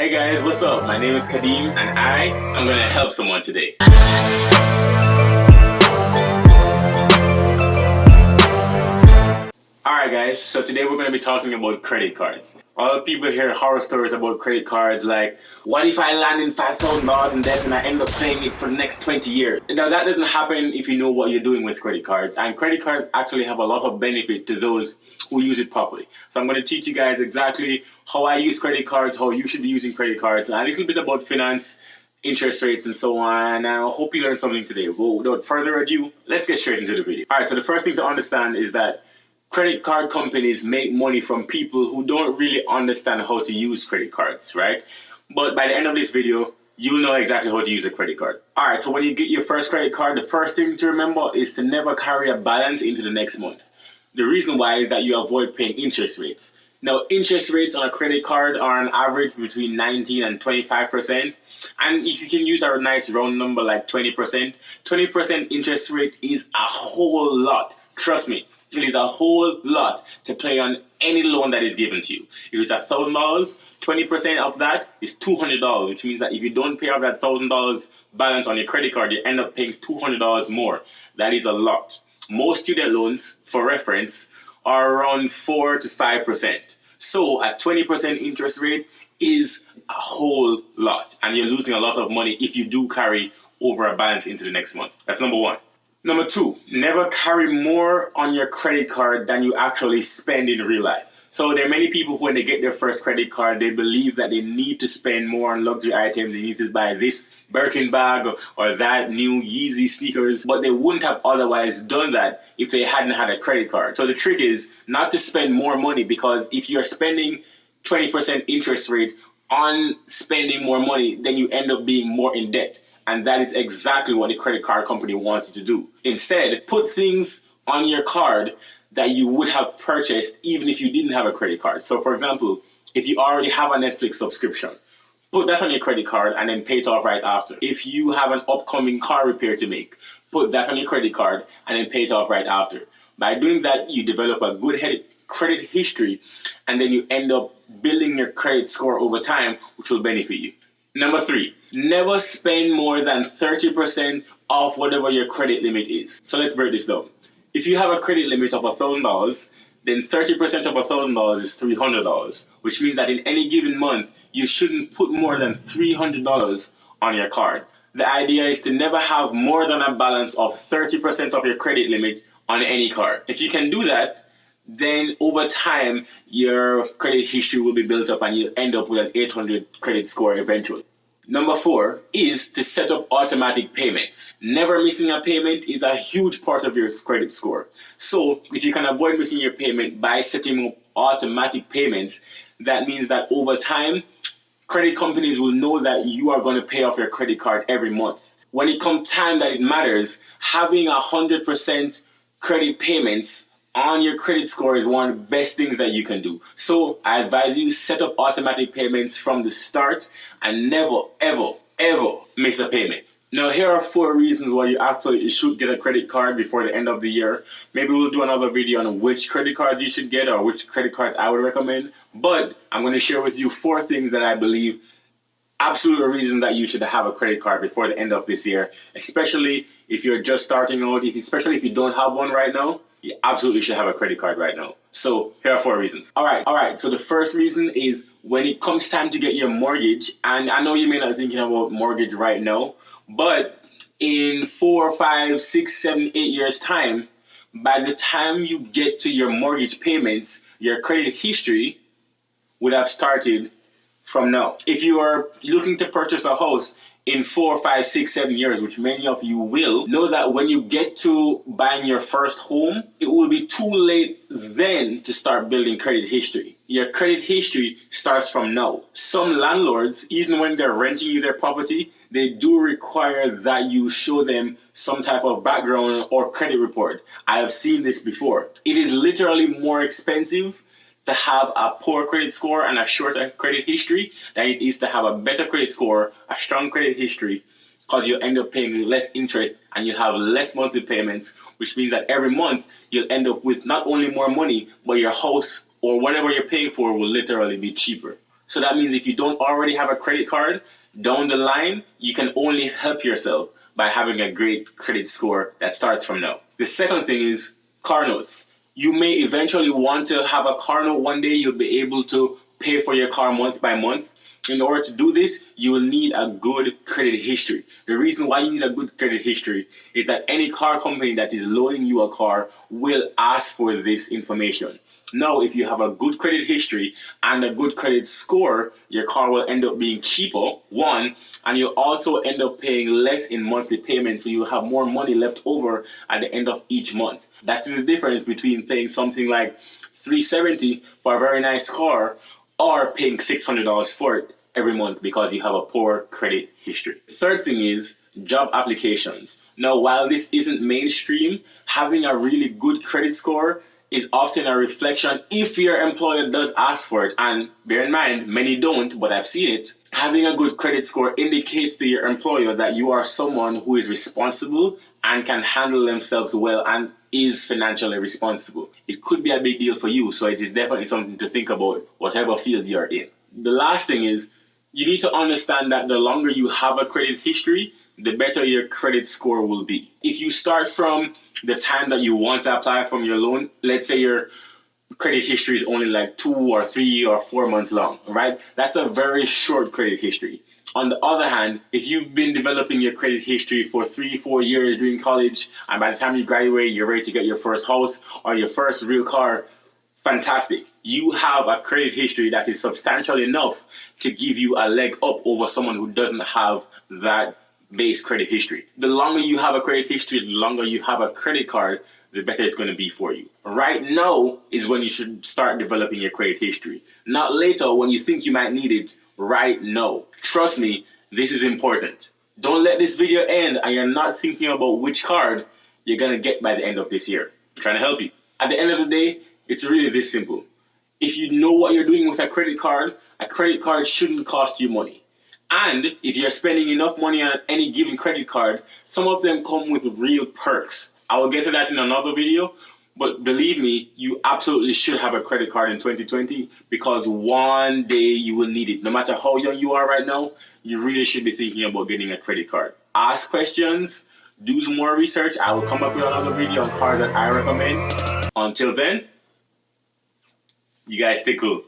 Hey guys, what's up? My name is Kadeem and I am going to help someone today. Alright guys, so today we're going to be talking about credit cards. A lot of people hear horror stories about credit cards like, what if I land in $5,000 in debt and I end up paying it for the next 20 years? Now that doesn't happen if you know what you're doing with credit cards, and credit cards actually have a lot of benefit to those who use it properly. So I'm going to teach you guys exactly how I use credit cards, how you should be using credit cards, and a little bit about finance, interest rates, and so on. And I hope you learned something today. Well, without further ado, let's get straight into the video. Alright, so the first thing to understand is that credit card companies make money from people who don't really understand how to use credit cards, right? But by the end of this video, you'll know exactly how to use a credit card. Alright, so when you get your first credit card, the first thing to remember is to never carry a balance into the next month. The reason why is that you avoid paying interest rates. Now, interest rates on a credit card are on average between 19 and 25%. And if you can use a nice round number like 20%, 20% interest rate is a whole lot. Trust me. It is a whole lot to pay on any loan that is given to you. If it's $1,000, 20% of that is $200, which means that if you don't pay off that $1,000 balance on your credit card, you end up paying $200 more. That is a lot. Most student loans, for reference, are around 4 to 5%. So a 20% interest rate is a whole lot, and you're losing a lot of money if you do carry over a balance into the next month. That's number one. Number two, never carry more on your credit card than you actually spend in real life. So there are many people who, when they get their first credit card, they believe that they need to spend more on luxury items. They need to buy this Birkin bag or that new Yeezy sneakers, but they wouldn't have otherwise done that if they hadn't had a credit card. So the trick is not to spend more money, because if you're spending 20% interest rate on spending more money, then you end up being more in debt. And that is exactly what the credit card company wants you to do. Instead, put things on your card that you would have purchased even if you didn't have a credit card. So for example, if you already have a Netflix subscription, put that on your credit card and then pay it off right after. If you have an upcoming car repair to make, put that on your credit card and then pay it off right after. By doing that, you develop a good credit history, and then you end up building your credit score over time, which will benefit you. Number three, never spend more than 30% of whatever your credit limit is. So let's break this down. If you have a credit limit of $1,000, then 30% of $1,000 is $300, which means that in any given month, you shouldn't put more than $300 on your card. The idea is to never have more than a balance of 30% of your credit limit on any card. If you can do that, then over time, your credit history will be built up and you'll end up with an 800 credit score eventually. Number four is to set up automatic payments. Never missing a payment is a huge part of your credit score. So if you can avoid missing your payment by setting up automatic payments, that means that over time, credit companies will know that you are going to pay off your credit card every month. When it comes time that it matters, having 100% credit payments on your credit score is one of the best things that you can do. So I advise you set up automatic payments from the start and never, ever, ever miss a payment. Now here are 4 reasons why you absolutely should get a credit card before the end of the year. Maybe we'll do another video on which credit cards you should get or which credit cards I would recommend. But I'm going to share with you 4 things that I believe absolute reason that you should have a credit card before the end of this year, especially if you're just starting out, especially if you don't have one right now. You absolutely should have a credit card right now. So here are 4 reasons. All right. So the first reason is when it comes time to get your mortgage, and I know you may not be thinking about mortgage right now, but in 4, 5, 6, 7, 8 years time, by the time you get to your mortgage payments, your credit history would have started from now. If you are looking to purchase a house in 4, 5, 6, 7 years, which many of you will, know that when you get to buying your first home, it will be too late then to start building credit history. Your credit history starts from now. Some landlords, even when they're renting you their property, they do require that you show them some type of background or credit report. I have seen this before. It is literally more expensive to have a poor credit score and a shorter credit history than it is to have a better credit score, a strong credit history, because you'll end up paying less interest and you'll have less monthly payments, which means that every month you'll end up with not only more money, but your house or whatever you're paying for will literally be cheaper. So that means if you don't already have a credit card, down the line, you can only help yourself by having a great credit score that starts from now. The second thing is car notes. You may eventually want to have a car note one day. You'll be able to pay for your car month by month. In order to do this, you will need a good credit history. The reason why you need a good credit history is that any car company that is loaning you a car will ask for this information. Now, if you have a good credit history and a good credit score, your car will end up being cheaper, one, and you'll also end up paying less in monthly payments, so you'll have more money left over at the end of each month. That's the difference between paying something like $370 for a very nice car or paying $600 for it every month because you have a poor credit history. Third thing is job applications. Now, while this isn't mainstream, having a really good credit score is often a reflection if your employer does ask for it. And bear in mind, many don't, but I've seen it. Having a good credit score indicates to your employer that you are someone who is responsible and can handle themselves well and is financially responsible. It could be a big deal for you, so it is definitely something to think about, whatever field you're in. The last thing is, you need to understand that the longer you have a credit history, the better your credit score will be. If you start from the time that you want to apply for your loan, let's say your credit history is only like 2 or 3 or 4 months long, right? That's a very short credit history. On the other hand, if you've been developing your credit history for 3-4 years during college, and by the time you graduate, you're ready to get your first house or your first real car, fantastic. You have a credit history that is substantial enough to give you a leg up over someone who doesn't have that base credit history. The longer you have a credit history, the longer you have a credit card, the better it's going to be for you. Right now is when you should start developing your credit history. Not later when you think you might need it. Right now. Trust me, this is important. Don't let this video end and you're not thinking about which card you're going to get by the end of this year. I'm trying to help you. At the end of the day, it's really this simple. If you know what you're doing with a credit card shouldn't cost you money. And if you're spending enough money on any given credit card, some of them come with real perks. I will get to that in another video, but believe me, you absolutely should have a credit card in 2020 because one day you will need it. No matter how young you are right now, you really should be thinking about getting a credit card. Ask questions, do some more research. I will come up with another video on cards that I recommend. Until then, you guys stay cool.